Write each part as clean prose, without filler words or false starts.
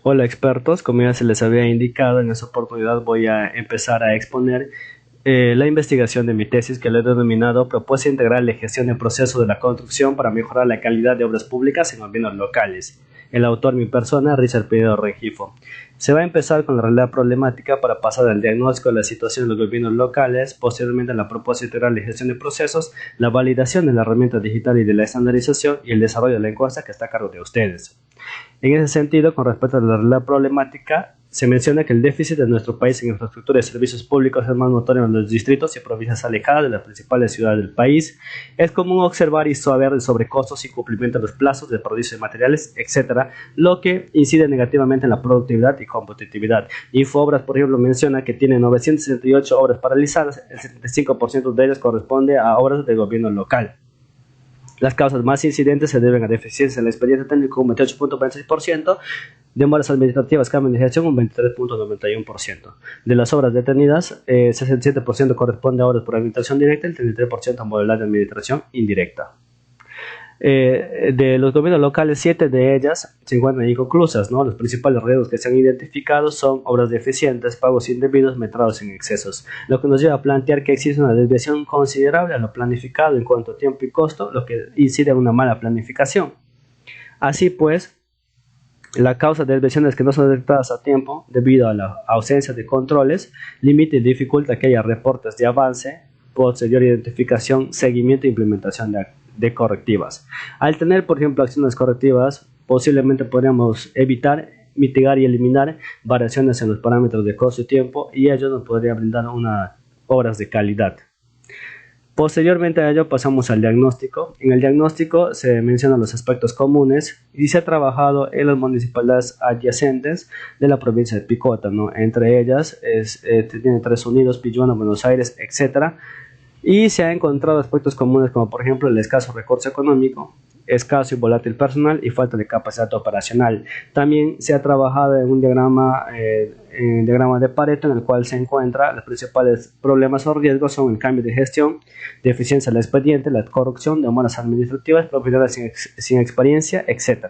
Hola expertos, como ya se les había indicado, en esta oportunidad voy a empezar a exponer la investigación de mi tesis que le he denominado Propuesta Integral de Gestión de Procesos de la Construcción para mejorar la calidad de obras públicas en gobiernos locales. El autor, mi persona, Richard Pinedo Rengifo. Se va a empezar con la realidad problemática para pasar al diagnóstico de la situación de los gobiernos locales, posteriormente a la propuesta integral de gestión de procesos, la validación de la herramienta digital y de la estandarización y el desarrollo de la encuesta que está a cargo de ustedes. En ese sentido, con respecto a la problemática, se menciona que el déficit de nuestro país en infraestructura de servicios públicos es más notorio en los distritos y provincias alejadas de las principales ciudades del país. Es común observar y saber de sobrecostos y cumplimiento de los plazos de producción de materiales, etc., lo que incide negativamente en la productividad y competitividad. Infobras, por ejemplo, menciona que tiene 968 obras paralizadas, el 75% de ellas corresponde a obras del gobierno local. Las causas más incidentes se deben a deficiencia en la experiencia técnica, un 28.26%, demoras administrativas, cambio de gestión, un 23.91%. De las obras detenidas, 67% corresponde a obras por administración directa, el 33% a modalidad de administración indirecta. De los gobiernos locales, 7 de ellas se encuentran inconclusas, ¿no? Los principales riesgos que se han identificado son obras deficientes, pagos indebidos, metrados en excesos, lo que nos lleva a plantear que existe una desviación considerable a lo planificado en cuanto a tiempo y costo, lo que incide en una mala planificación. Así pues, la causa de desviaciones que no son detectadas a tiempo debido a la ausencia de controles limita y dificulta que haya reportes de avance, posterior identificación, seguimiento e implementación de correctivas. Al tener, por ejemplo, acciones correctivas, posiblemente podríamos evitar, mitigar y eliminar variaciones en los parámetros de costo y tiempo, y ello nos podría brindar unas obras de calidad. Posteriormente a ello pasamos al diagnóstico. En el diagnóstico se mencionan los aspectos comunes y se ha trabajado en las municipalidades adyacentes de la provincia de Picota, ¿no? Entre ellas tiene Tres Unidos, Pilluana, Buenos Aires, etc. Y se han encontrado aspectos comunes como por ejemplo el escaso recurso económico, escaso y volátil personal y falta de capacidad operacional. También se ha trabajado en un diagrama de Pareto en el cual se encuentran los principales problemas o riesgos son el cambio de gestión, deficiencia del expediente, la corrupción, demoras administrativas, propiedades sin experiencia, etc.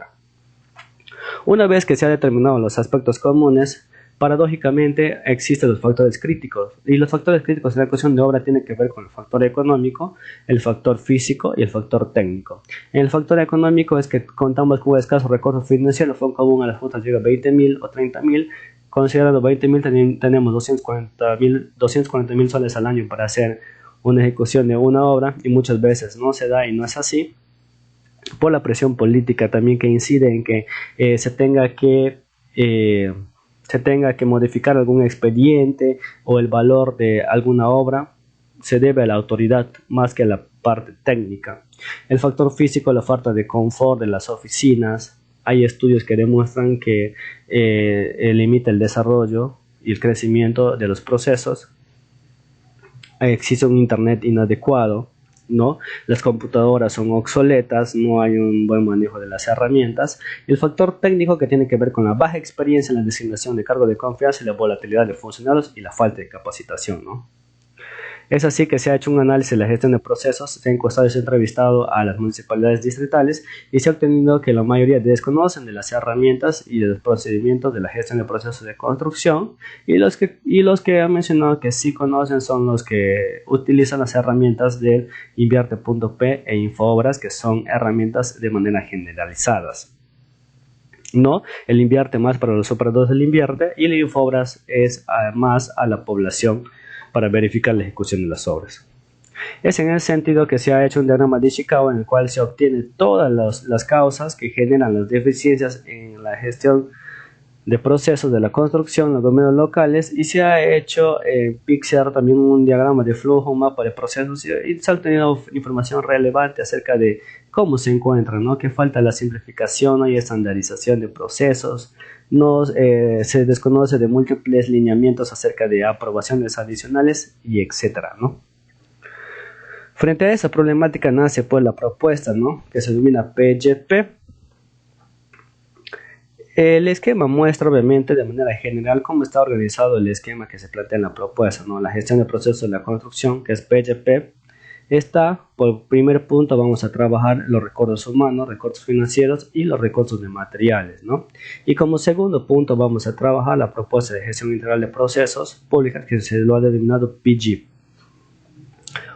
Una vez que se han determinado los aspectos comunes, paradójicamente existen los factores críticos, y los factores críticos en la ecuación de obra tienen que ver con el factor económico, el factor físico y el factor técnico. En el factor económico es que contamos con un escaso recurso financiero, fue común a las frutas llega a 20.000 o 30.000, considerando 20.000 tenemos 240.000 soles al año para hacer una ejecución de una obra, y muchas veces no se da y no es así, por la presión política también que incide en que se tenga que modificar algún expediente o el valor de alguna obra, se debe a la autoridad más que a la parte técnica. El factor físico, la falta de confort de las oficinas. Hay estudios que demuestran que limita el desarrollo y el crecimiento de los procesos. Existe un internet inadecuado, ¿no? Las computadoras son obsoletas, no hay un buen manejo de las herramientas, y el factor técnico que tiene que ver con la baja experiencia en la designación de cargo de confianza y la volatilidad de funcionarios y la falta de capacitación, ¿no? Es así que se ha hecho un análisis de la gestión de procesos, se ha encuestado y se ha entrevistado a las municipalidades distritales y se ha obtenido que la mayoría desconocen de las herramientas y de los procedimientos de la gestión de procesos de construcción, y los que han mencionado que sí conocen son los que utilizan las herramientas del Invierte.p e Infobras, que son herramientas de manera generalizadas. No, el Invierte más para los operadores del Invierte, y el Infobras es más a la población para verificar la ejecución de las obras. Es en ese sentido que se ha hecho un diagrama de Chicago en el cual se obtienen todas las causas que generan las deficiencias en la gestión de procesos de la construcción en los gobiernos locales, y se ha hecho en Pixar también un diagrama de flujo, un mapa de procesos, y se ha obtenido información relevante acerca de cómo se encuentran, ¿no? Que falta la simplificación, no hay estandarización de procesos, se desconoce de múltiples lineamientos acerca de aprobaciones adicionales y etcétera, ¿no? Frente a esa problemática nace pues la propuesta, ¿no? Que se denomina PGP. El esquema muestra obviamente de manera general cómo está organizado el esquema que se plantea en la propuesta, ¿no? La gestión de procesos de la construcción, que es PGP, Por primer punto vamos a trabajar los recursos humanos, recursos financieros y los recursos de materiales, ¿no? Y como segundo punto vamos a trabajar la propuesta de gestión integral de procesos públicas que se lo ha denominado PG.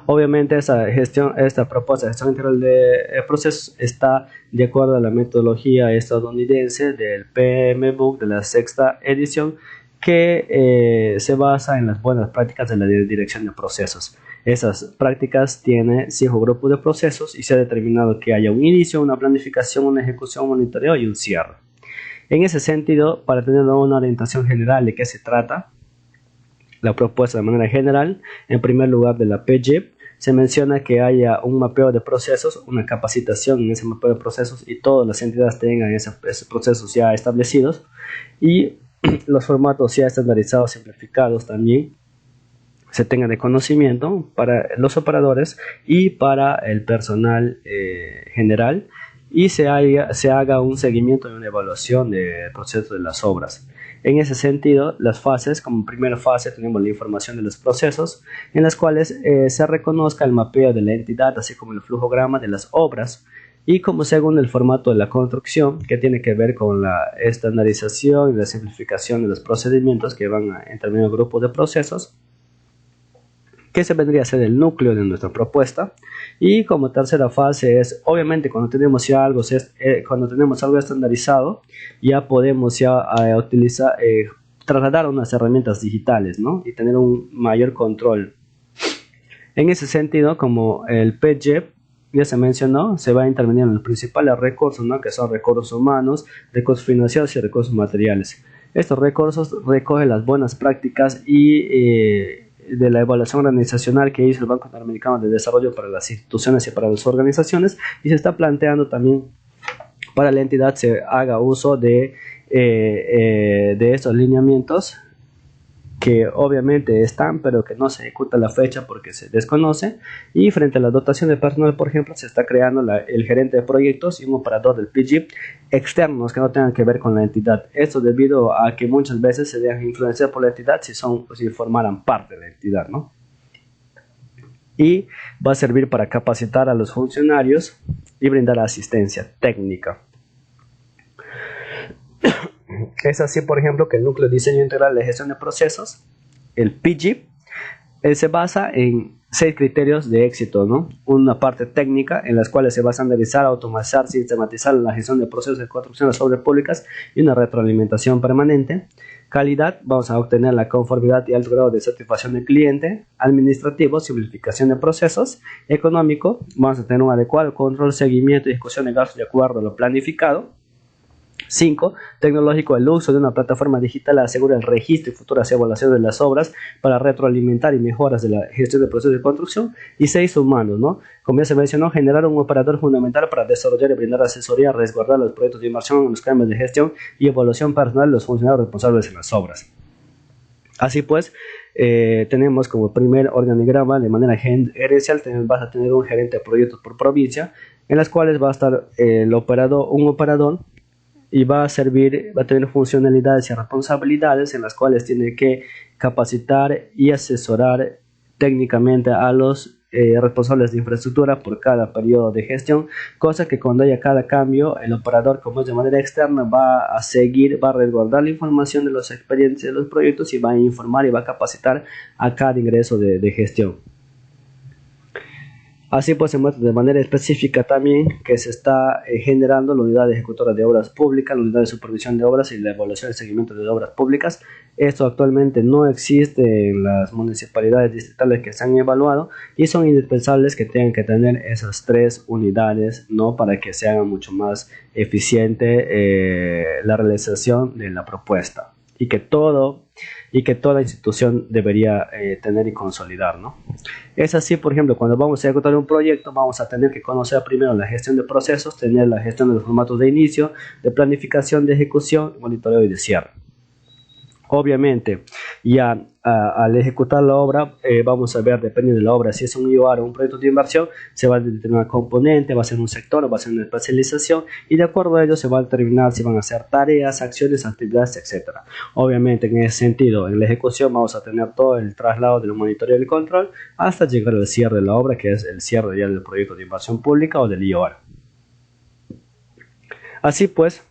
Obviamente esta propuesta de gestión integral de procesos está de acuerdo a la metodología estadounidense del PMBOK de la sexta edición, que se basa en las buenas prácticas de la dirección de procesos. Esas prácticas tienen 5 grupos de procesos y se ha determinado que haya un inicio, una planificación, una ejecución, un monitoreo y un cierre. En ese sentido, para tener una orientación general de qué se trata, la propuesta de manera general, en primer lugar de la PG, se menciona que haya un mapeo de procesos, una capacitación en ese mapeo de procesos y todas las entidades tengan esos procesos ya establecidos y los formatos ya estandarizados, simplificados también, se tengan de conocimiento para los operadores y para el personal general, y se haga un seguimiento y una evaluación del proceso de las obras. En ese sentido, las fases, como primera fase tenemos la información de los procesos, en las cuales se reconozca el mapeo de la entidad, así como el flujograma de las obras, y como segundo el formato de la construcción, que tiene que ver con la estandarización y la simplificación de los procedimientos que van a intervenir en el grupo de procesos, que se vendría a ser el núcleo de nuestra propuesta. Y como tercera fase es, obviamente, cuando tenemos ya algo, estandarizado, ya podemos utilizar, trasladar unas herramientas digitales, ¿no? Y tener un mayor control. En ese sentido, como el PG ya se mencionó, se va a intervenir en los principales recursos, ¿no? Que son recursos humanos, recursos financieros y recursos materiales. Estos recursos recogen las buenas prácticas y de la evaluación organizacional que hizo el Banco Interamericano de Desarrollo para las instituciones y para las organizaciones, y se está planteando también para la entidad se haga uso de estos lineamientos que obviamente están, pero que no se ejecuta la fecha porque se desconoce. Y frente a la dotación de personal, por ejemplo, se está creando el gerente de proyectos y un operador del PG externos que no tengan que ver con la entidad. Esto debido a que muchas veces se dejan influenciar por la entidad si formaran parte de la entidad, ¿no? Y va a servir para capacitar a los funcionarios y brindar asistencia técnica. Es así, por ejemplo, que el núcleo de diseño integral de gestión de procesos, el PG, se basa en 6 criterios de éxito, ¿no? Una parte técnica en las cuales se va a estandarizar, automatizar, sistematizar la gestión de procesos de construcción de las obras públicas y una retroalimentación permanente. Calidad, vamos a obtener la conformidad y alto grado de satisfacción del cliente. Administrativo, simplificación de procesos. Económico, vamos a tener un adecuado control, seguimiento y ejecución de gastos de acuerdo a lo planificado. 5. Tecnológico, el uso de una plataforma digital asegura el registro y futuras evaluaciones de las obras para retroalimentar y mejoras de la gestión de procesos de construcción. Y 6. Humanos, ¿no? Como ya se mencionó, generar un operador fundamental para desarrollar y brindar asesoría, resguardar los proyectos de inversión en los cambios de gestión y evaluación personal de los funcionarios responsables en las obras. Así pues, tenemos como primer organigrama de manera gerencial, vas a tener un gerente de proyectos por provincia, en las cuales va a estar un operador, y va a tener funcionalidades y responsabilidades en las cuales tiene que capacitar y asesorar técnicamente a los responsables de infraestructura por cada periodo de gestión, cosa que cuando haya cada cambio, el operador, como es de manera externa, va a resguardar la información de los expedientes de los proyectos y va a informar y va a capacitar a cada ingreso de gestión. Así pues, se muestra de manera específica también que se está generando la unidad ejecutora de obras públicas, la unidad de supervisión de obras y la evaluación y seguimiento de obras públicas. Esto actualmente no existe en las municipalidades distritales que se han evaluado y son indispensables que tengan que tener esas 3 unidades, ¿no? Para que se haga mucho más eficiente la realización de la propuesta y que toda institución debería tener y consolidar, ¿no? Es así, por ejemplo, cuando vamos a ejecutar un proyecto, vamos a tener que conocer primero la gestión de procesos, tener la gestión de los formatos de inicio, de planificación, de ejecución, monitoreo y de cierre. Obviamente, ya al ejecutar la obra, vamos a ver, dependiendo de la obra, si es un IOR o un proyecto de inversión, se va a determinar componente, va a ser un sector o va a ser una especialización, y de acuerdo a ello se va a determinar si van a ser tareas, acciones, actividades, etcétera. Obviamente, en ese sentido, en la ejecución vamos a tener todo el traslado del monitoreo y el control hasta llegar al cierre de la obra, que es el cierre ya del proyecto de inversión pública o del IOR. Así pues,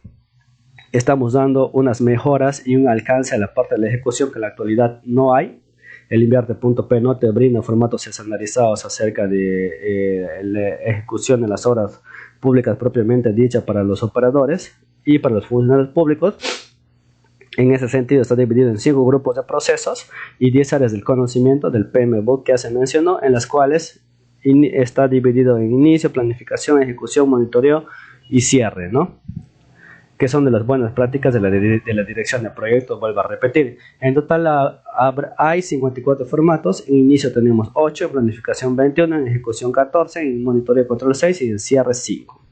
estamos dando unas mejoras y un alcance a la parte de la ejecución que en la actualidad no hay. El Invierte.p no te brinda formatos estandarizados acerca de la ejecución de las obras públicas propiamente dicha para los operadores y para los funcionarios públicos. En ese sentido está dividido en 5 grupos de procesos y 10 áreas del conocimiento del PMBOK que ya se mencionó, en las cuales está dividido en inicio, planificación, ejecución, monitoreo y cierre, ¿no? Que son de las buenas prácticas de la dirección de proyectos. Vuelvo a repetir, en total hay 54 formatos. En inicio tenemos 8, en planificación 21, en ejecución 14, en monitoreo y control 6 y en cierre 5.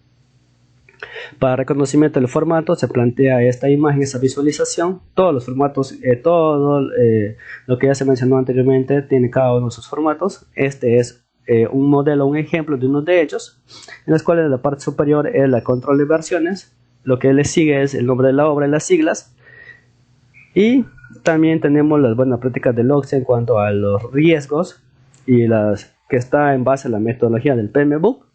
Para reconocimiento del formato se plantea esta imagen, esta visualización. Todos los formatos, lo que ya se mencionó anteriormente, tiene cada uno de sus formatos. Este es un modelo, un ejemplo de uno de ellos, en los cuales la parte superior es el control de versiones. Lo que le sigue es el nombre de la obra y las siglas. Y también tenemos las buenas prácticas del OCSE en cuanto a los riesgos y las que está en base a la metodología del PMBOK.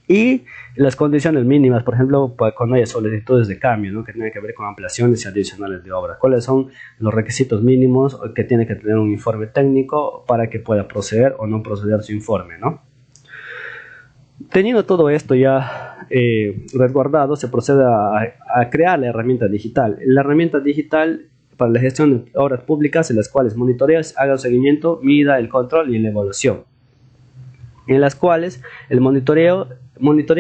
Y las condiciones mínimas, por ejemplo, cuando hay solicitudes de cambio, ¿no? Que tienen que ver con ampliaciones y adicionales de obra. ¿Cuáles son los requisitos mínimos que tiene que tener un informe técnico para que pueda proceder o no proceder su informe, ¿no? Teniendo todo esto ya resguardado, se procede a crear la herramienta digital. La herramienta digital para la gestión de obras públicas, en las cuales monitoreas, haga un seguimiento, mida el control y la evaluación. En las cuales el monitorea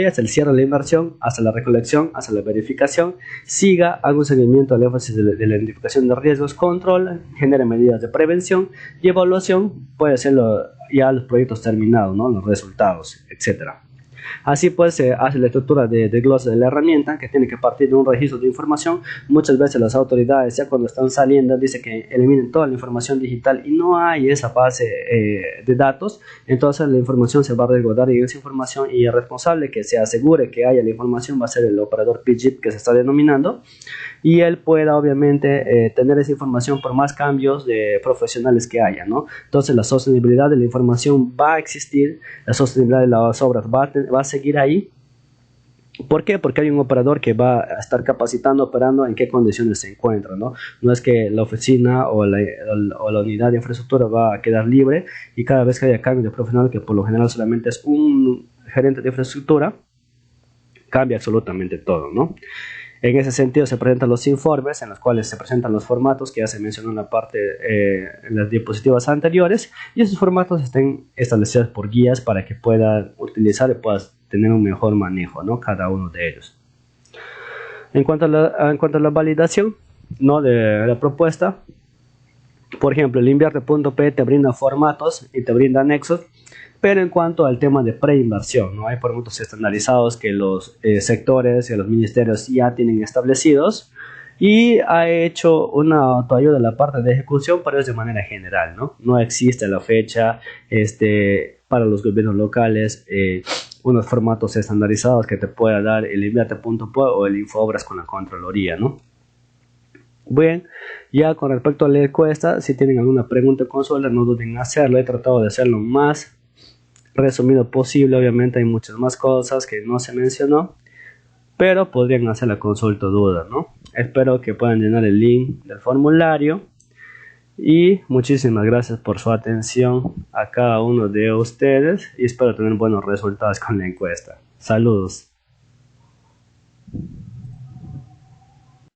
es el cierre de la inversión, hasta la recolección, hasta la verificación, siga, haga un seguimiento al énfasis de la identificación de riesgos, control, genere medidas de prevención y evaluación, puede ser ya los proyectos terminados, ¿no? Los resultados, etcétera. Así pues se hace la estructura de glosa de la herramienta, que tiene que partir de un registro de información. Muchas veces las autoridades, ya cuando están saliendo, dicen que eliminen toda la información digital y no hay esa base de datos. Entonces la información se va a resguardar en esa información, y el responsable que se asegure que haya la información va a ser el operador PGIP, que se está denominando, y él pueda obviamente tener esa información por más cambios de profesionales que haya, ¿no? Entonces la sostenibilidad de la información va a existir, la sostenibilidad de las obras va a seguir ahí. ¿Por qué? Porque hay un operador que va a estar capacitando, operando en qué condiciones se encuentra, ¿no? No es que la oficina o la unidad de infraestructura va a quedar libre y cada vez que haya cambio de profesional, que por lo general solamente es un gerente de infraestructura, cambia absolutamente todo, ¿no? En ese sentido se presentan los informes, en los cuales se presentan los formatos que ya se mencionó en la parte, en las diapositivas anteriores, y esos formatos estén establecidos por guías para que puedan utilizar y puedas tener un mejor manejo, ¿no? Cada uno de ellos. En cuanto a la validación, ¿no? De la propuesta, por ejemplo, el Invierte.p te brinda formatos y te brinda anexos. Pero en cuanto al tema de preinversión, ¿no? Hay formatos estandarizados que los sectores y los ministerios ya tienen establecidos, y ha hecho una autoayuda en la parte de ejecución, pero es de manera general, ¿no? No existe a la fecha para los gobiernos locales unos formatos estandarizados que te pueda dar el Invierte.p o el Infobras con la Contraloría, ¿no? Bien, ya con respecto a la encuesta, si tienen alguna pregunta o consulta, no duden en hacerlo. He tratado de hacerlo más resumido posible. Obviamente hay muchas más cosas que no se mencionó, pero podrían hacer la consulta o duda, ¿no? Espero que puedan llenar el link del formulario, y muchísimas gracias por su atención a cada uno de ustedes, y espero tener buenos resultados con la encuesta. Saludos.